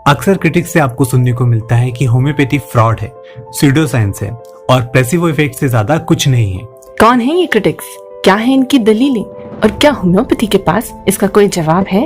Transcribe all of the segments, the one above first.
अक्सर क्रिटिक्स से आपको सुनने को मिलता है कि होम्योपैथी फ्रॉड है, स्यूडो साइंस है और प्लेसिबो इफेक्ट से ज्यादा कुछ नहीं है। कौन है ये क्रिटिक्स? क्या है इनकी दलीलें? और क्या होम्योपैथी के पास इसका कोई जवाब है?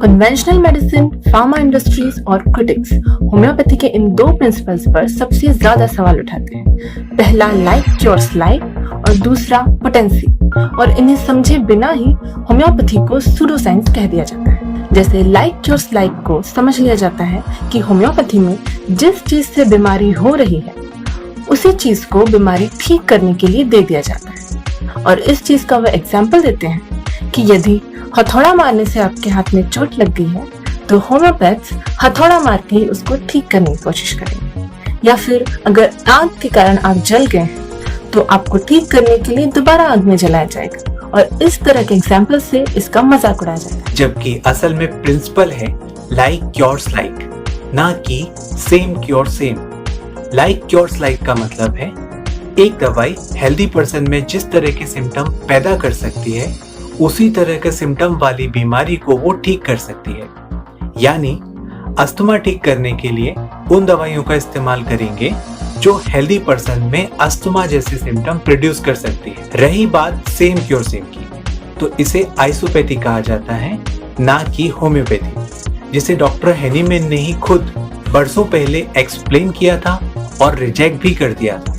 कन्वेंशनल मेडिसिन, फार्मा इंडस्ट्रीज और क्रिटिक्स होम्योपैथी के इन दो प्रिंसिपल्स पर सबसे ज्यादा सवाल उठाते हैं। पहला लाइक क्योर्स लाइक और दूसरा पोटेंसी। और इन्हें समझे बिना ही होम्योपैथी को सूडो साइंस कह दिया जाता है। जैसे लाइक क्योर्स लाइक को समझ लिया जाता है कि होम्योपैथी में जिस चीज से बीमारी हो रही है उसी चीज को बीमारी ठीक करने के लिए दे दिया जाता है। और इस चीज का वह एग्जाम्पल देते हैं कि यदि हथौड़ा मारने से आपके हाथ में चोट लग गई है तो होम्योपैथ्स हथौड़ा मार के ही उसको ठीक करने की कोशिश करेंगे। या फिर अगर आग के कारण आप जल गए हैं तो आपको ठीक करने के लिए दोबारा आग में जलाया जाएगा। और इस तरह के एग्जाम्पल से इसका मजाक उड़ाया जाता है। जबकि असल में प्रिंसिपल है लाइक क्योर्स लाइक, ना कि same cure same. Like cures like का मतलब है एक दवाई हेल्दी पर्सन में जिस तरह के सिम्टम पैदा कर सकती है उसी तरह के सिम्टम वाली बीमारी को वो ठीक कर सकती है। यानी अस्थमा ठीक करने के लिए उन दवाइयों का इस्तेमाल करेंगे जो हेल्दी पर्सन में अस्थमा जैसे सिम्टम प्रोड्यूस कर सकती है। रही बात सेम क्योर सेम की, तो इसे आइसोपैथी कहा जाता है, ना कि होम्योपैथी, जिसे डॉक्टर हेनीमैन ने ही खुद बरसों पहले एक्सप्लेन किया था और रिजेक्ट भी कर दिया था।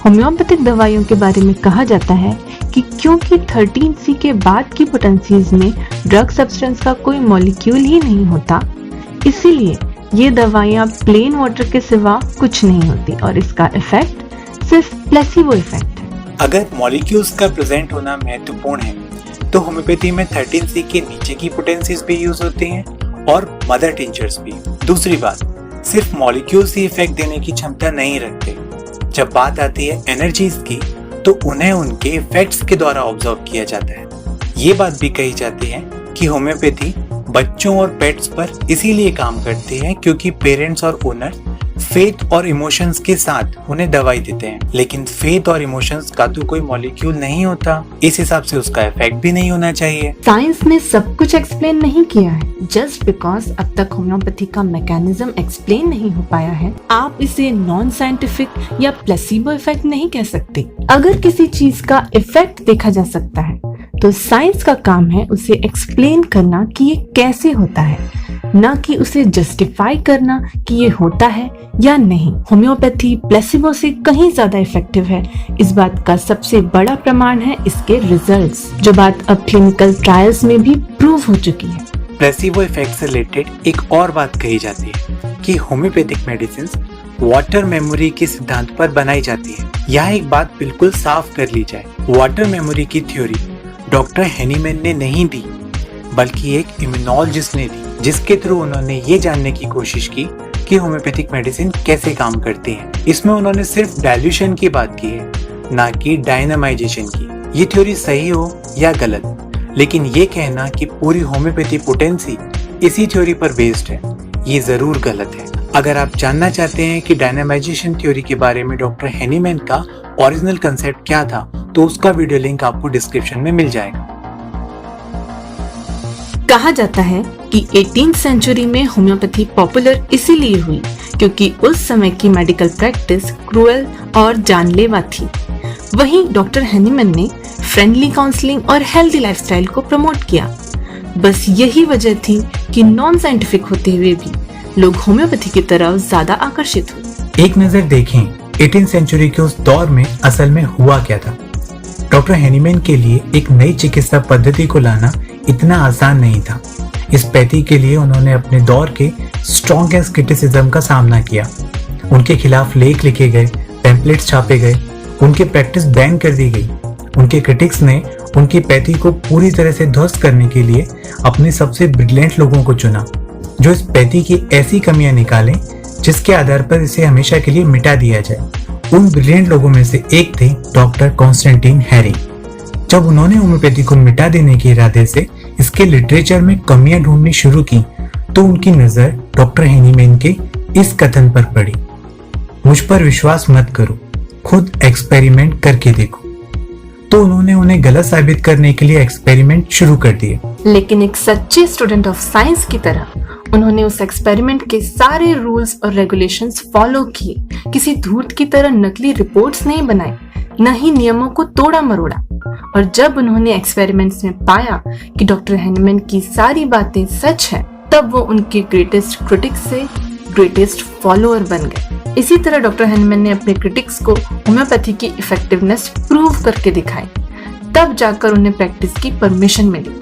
होम्योपैथिक दवाइयों के बारे में कहा जाता है कि क्योंकि 13C के बाद की पोटेंसीज में ड्रग सब्सटेंस का कोई मॉलिक्यूल ही नहीं होता, इसीलिए ये दवाइयाँ प्लेन वाटर के सिवा कुछ नहीं होती और इसका इफेक्ट सिर्फ प्लेसिबो इफेक्ट है। अगर मॉलिक्यूल्स का प्रेजेंट होना महत्वपूर्ण है तो होम्योपैथी में 13C के नीचे की पोटेंसीज भी यूज होती हैं और मदर टिंचर्स भी। दूसरी बात, सिर्फ मॉलिक्यूल्स ही इफेक्ट देने की क्षमता नहीं रखते। जब बात आती है एनर्जीज की तो उन्हें उनके इफेक्ट्स के द्वारा ऑब्जर्व किया जाता है। ये बात भी कही जाती है कि होम्योपैथी बच्चों और पेट्स पर इसीलिए काम करती है क्योंकि पेरेंट्स और ओनर्स फेथ और इमोशंस के साथ उन्हें दवाई देते हैं, लेकिन फेथ और इमोशंस का तो कोई मॉलिक्यूल नहीं होता, इस हिसाब से उसका इफेक्ट भी नहीं होना चाहिए। साइंस ने सब कुछ एक्सप्लेन नहीं किया है। जस्ट बिकॉज अब तक होम्योपैथी का मैकेनिज्म एक्सप्लेन नहीं हो पाया है, आप इसे नॉन साइंटिफिक या प्लेसिबो इफेक्ट नहीं कह सकते। अगर किसी चीज का इफेक्ट देखा जा सकता है तो साइंस का काम है उसे एक्सप्लेन करना कि ये कैसे होता है, ना कि उसे जस्टिफाई करना कि ये होता है या नहीं। होम्योपैथी प्लेसिबो से कहीं ज्यादा इफेक्टिव है। इस बात का सबसे बड़ा प्रमाण है इसके रिजल्ट्स, जो बात अब क्लिनिकल ट्रायल्स में भी प्रूव हो चुकी है। प्लेसिबो इफेक्ट से रिलेटेड एक और बात कही जाती है कि होम्योपैथिक मेडिसिन वाटर मेमोरी के सिद्धांत पर बनाई जाती है। यहाँ एक बात बिल्कुल साफ कर ली जाए, वाटर मेमोरी की थ्योरी डॉक्टर हेनीमैन ने नहीं दी बल्कि एक इम्यूनोलॉजिस्ट ने दी, जिसके थ्रू उन्होंने ये जानने की कोशिश की कि होम्योपैथिक मेडिसिन कैसे काम करती है। इसमें उन्होंने सिर्फ डाइल्यूशन की बात की है, ना कि डायनामाइजेशन की। ये थ्योरी सही हो या गलत, लेकिन ये कहना कि पूरी होम्योपैथी पोटेंसी इसी थ्योरी पर बेस्ड है, ये जरूर गलत है। अगर आप जानना चाहते हैं कि डायनामाइजेशन थ्योरी के बारे में डॉक्टर हेनीमैन का ओरिजिनल कंसेप्ट क्या था तो उसका वीडियो लिंक आपको डिस्क्रिप्शन में मिल जाएगा। कहा जाता है कि 18th सेंचुरी में होम्योपैथी पॉपुलर इसीलिए हुई क्योंकि उस समय की मेडिकल प्रैक्टिस क्रूएल और जानलेवा थी। वहीं डॉक्टर हेनीमैन ने फ्रेंडली काउंसलिंग और हेल्दी लाइफस्टाइल को प्रमोट किया। बस यही वजह थी कि नॉन साइंटिफिक होते हुए भी लोग होम्योपैथी की तरफ ज्यादा आकर्षित हुए। एक नजर देखें 18th सेंचुरी के उस दौर में असल में हुआ क्या था। डॉक्टर हेनीमैन के लिए एक नई चिकित्सा पद्धति को लाना इतना आसान नहीं था। इस पैथी के लिए उन्होंने अपने दौर के स्ट्रॉन्गेस्ट क्रिटिसिज्म का सामना किया। उनके खिलाफ लेख लिखे गए, पैम्पलेट्स छापे गए, उनकी प्रैक्टिस बैन कर दी गई। उनके क्रिटिक्स ने उनकी पैथी को पूरी तरह से ध्वस्त करने के लिए अपने सबसे ब्रिलियंट लोगों को चुना, जो इस पैथी की ऐसी कमियां निकालें जिसके आधार पर इसे हमेशा के लिए मिटा दिया जाए। उन ब्रिलियंट लोगों में से एक थे डॉक्टर कॉन्स्टेंटाइन हैरी। जब उन्होंने होम्योपैथी को मिटा देने के इरादे से इसके लिटरेचर में कमियां ढूंढनी शुरू की तो उनकी नजर डॉक्टर हेनीमैन के इस कथन पर पड़ी, मुझ पर विश्वास मत करो, खुद एक्सपेरिमेंट करके देखो। तो उन्होंने उन्हें गलत साबित करने के लिए एक्सपेरिमेंट शुरू कर दिए। लेकिन एक सच्चे स्टूडेंट ऑफ साइंस की तरह उन्होंने उस एक्सपेरिमेंट के सारे रूल्स और रेगुलेशंस फॉलो किए। किसी धूर्त की तरह नकली रिपोर्ट्स नहीं बनाई, न ही नियमों को तोड़ा मरोड़ा। और जब उन्होंने एक्सपेरिमेंट्स में पाया कि डॉक्टर हैनीमैन की सारी बातें सच है, तब वो उनके ग्रेटेस्ट क्रिटिक्स से ग्रेटेस्ट फॉलोअर बन गए। इसी तरह डॉक्टर हैनीमैन ने अपने क्रिटिक्स को होम्योपैथी की इफेक्टिवनेस प्रूव करके दिखाई। तब जाकर उन्हें प्रैक्टिस की परमिशन मिली।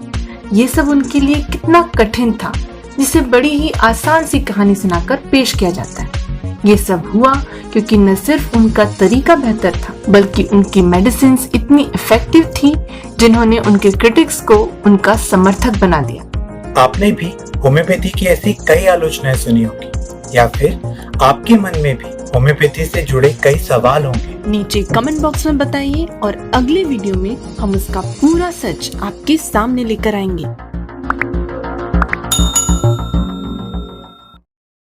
ये सब उनके लिए कितना कठिन था, जिसे बड़ी ही आसान सी कहानी सुनाकर पेश किया जाता है। ये सब हुआ क्योंकि न सिर्फ उनका तरीका बेहतर था, बल्कि उनकी मेडिसिन्स इतनी इफेक्टिव थी जिन्होंने उनके क्रिटिक्स को उनका समर्थक बना दिया। आपने भी होम्योपैथी की ऐसी कई आलोचनाएं सुनी होगी, या फिर आपके मन में भी होम्योपैथी से जुड़े कई सवाल होंगे। नीचे कमेंट बॉक्स में बताइए और अगले वीडियो में हम उसका पूरा सच आपके सामने लेकर आएंगे।